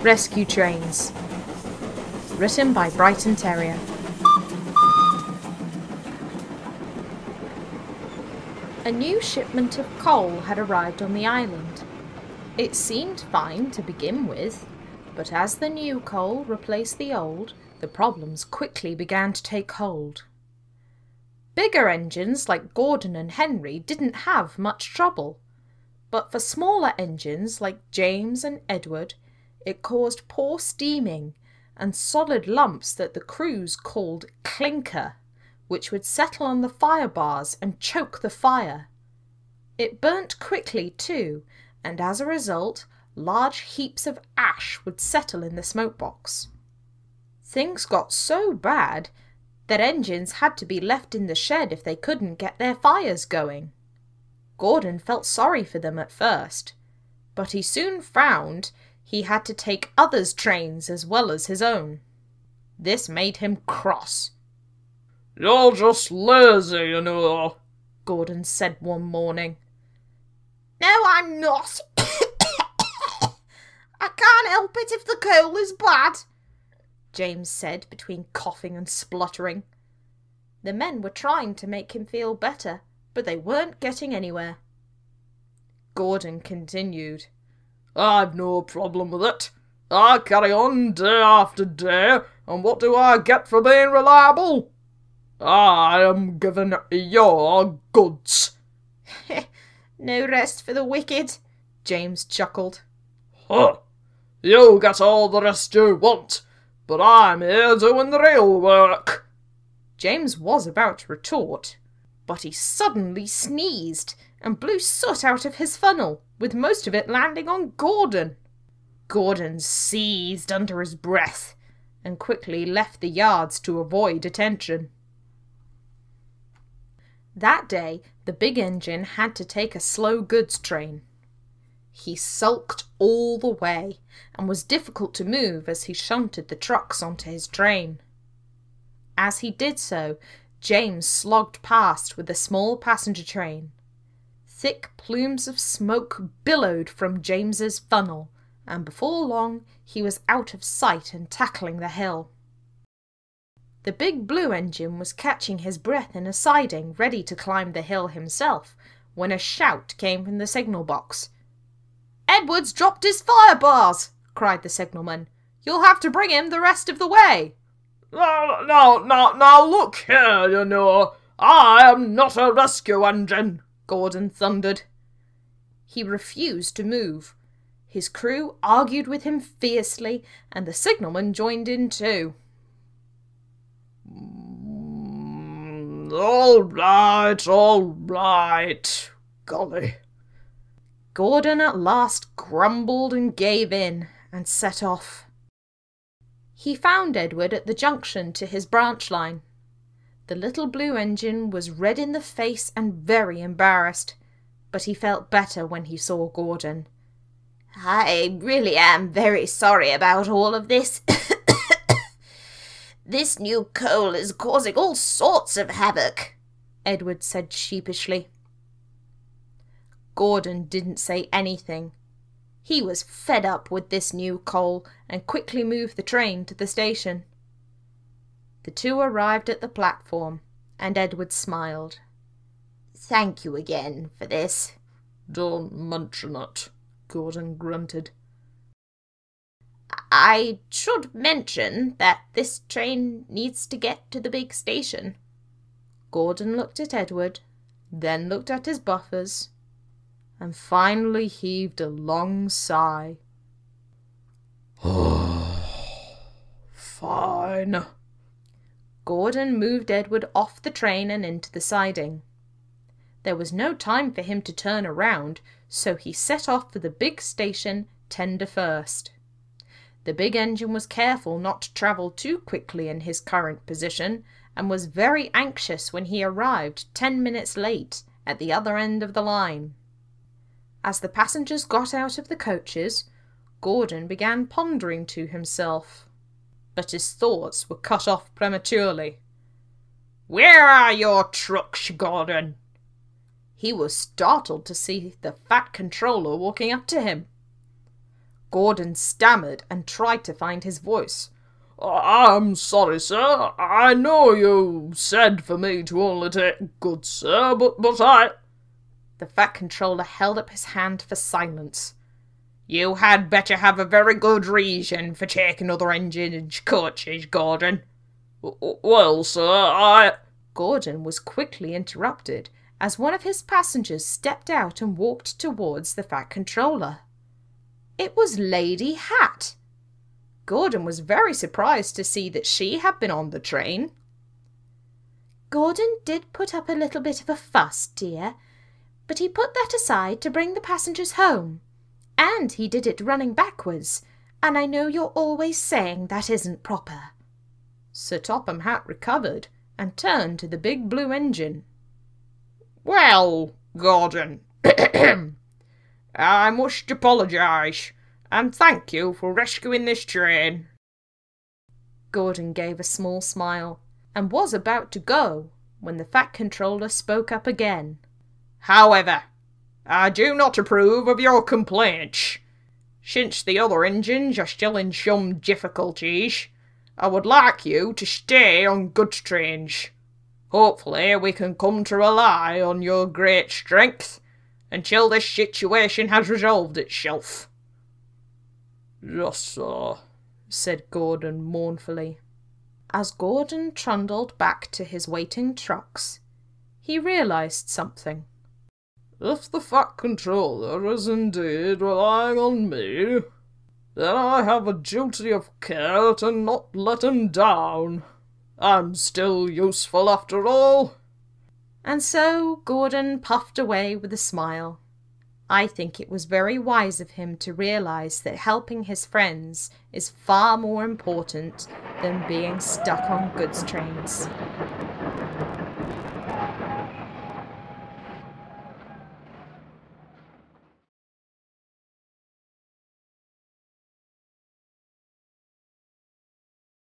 Rescue Trains. Written by Brighton Terrier. A new shipment of coal had arrived on the island. It seemed fine to begin with, but as the new coal replaced the old, the problems quickly began to take hold. Bigger engines like Gordon and Henry didn't have much trouble, but for smaller engines like James and Edward, it caused poor steaming and solid lumps that the crews called clinker, which would settle on the fire bars and choke the fire. It burnt quickly too, and as a result, large heaps of ash would settle in the smokebox. Things got so bad that engines had to be left in the shed if they couldn't get their fires going. Gordon felt sorry for them at first, but he soon found he had to take others' trains as well as his own. This made him cross. "You're just lazy, you know," Gordon said one morning. "No, I'm not. I can't help it if the coal is bad," James said between coughing and spluttering. The men were trying to make him feel better, but they weren't getting anywhere. Gordon continued. "I've no problem with it. I carry on day after day, and what do I get for being reliable? I am given your goods." "No rest for the wicked," James chuckled. "Huh. You get all the rest you want, but I'm here doing the real work." James was about to retort, but he suddenly sneezed and blew soot out of his funnel, with most of it landing on Gordon. Gordon seethed under his breath and quickly left the yards to avoid attention. That day, the big engine had to take a slow goods train. He sulked all the way and was difficult to move as he shunted the trucks onto his train. As he did so, James slogged past with a small passenger train. Thick plumes of smoke billowed from James's funnel, and before long he was out of sight and tackling the hill. The big blue engine was catching his breath in a siding, ready to climb the hill himself, when a shout came from the signal box. "Edward's dropped his fire bars!" cried the signalman. "You'll have to bring him the rest of the way." Now, look here, you know. I am not a rescue engine," Gordon thundered. He refused to move. His crew argued with him fiercely, and the signalman joined in too. All right. Golly. Gordon at last grumbled and gave in, and set off. He found Edward at the junction to his branch line. The little blue engine was red in the face and very embarrassed, but he felt better when he saw Gordon. "I really am very sorry about all of this. This new coal is causing all sorts of havoc," Edward said sheepishly. Gordon didn't say anything. He was fed up with this new coal and quickly moved the train to the station. The two arrived at the platform, and Edward smiled. "Thank you again for this." "Don't mention it," Gordon grunted. "I should mention that this train needs to get to the big station." Gordon looked at Edward, then looked at his buffers, and finally heaved a long sigh. "Fine." Gordon moved Edward off the train and into the siding. There was no time for him to turn around, so he set off for the big station tender first. The big engine was careful not to travel too quickly in his current position, and was very anxious when he arrived 10 minutes late at the other end of the line. As the passengers got out of the coaches, Gordon began pondering to himself, but his thoughts were cut off prematurely. "Where are your trucks, Gordon?" He was startled to see the fat controller walking up to him. Gordon stammered and tried to find his voice. I'm sorry, sir. I know you said for me to only take goods, sir, but I... The Fat Controller held up his hand for silence. You had better have a very good reason for taking other engines coaches, Gordon. Well, sir, Gordon was quickly interrupted as one of his passengers stepped out and walked towards the Fat Controller. It was Lady Hat. Gordon was very surprised to see that she had been on the train. Gordon did put up a little bit of a fuss, dear, but he put that aside to bring the passengers home. And he did it running backwards, and I know you're always saying that isn't proper. Sir Topham Hatt recovered and turned to the big blue engine. Well, Gordon, I must apologise, and thank you for rescuing this train. Gordon gave a small smile, and was about to go, when the Fat Controller spoke up again. However, I do not approve of your complaints. Since the other engines are still in some difficulties, I would like you to stay on goods trains. Hopefully we can come to rely on your great strength until this situation has resolved itself. Yes, sir, said Gordon mournfully. As Gordon trundled back to his waiting trucks, he realised something. If the Fat Controller is indeed relying on me, then I have a duty of care to not let him down. I'm still useful after all. And so Gordon puffed away with a smile. I think it was very wise of him to realise that helping his friends is far more important than being stuck on goods trains.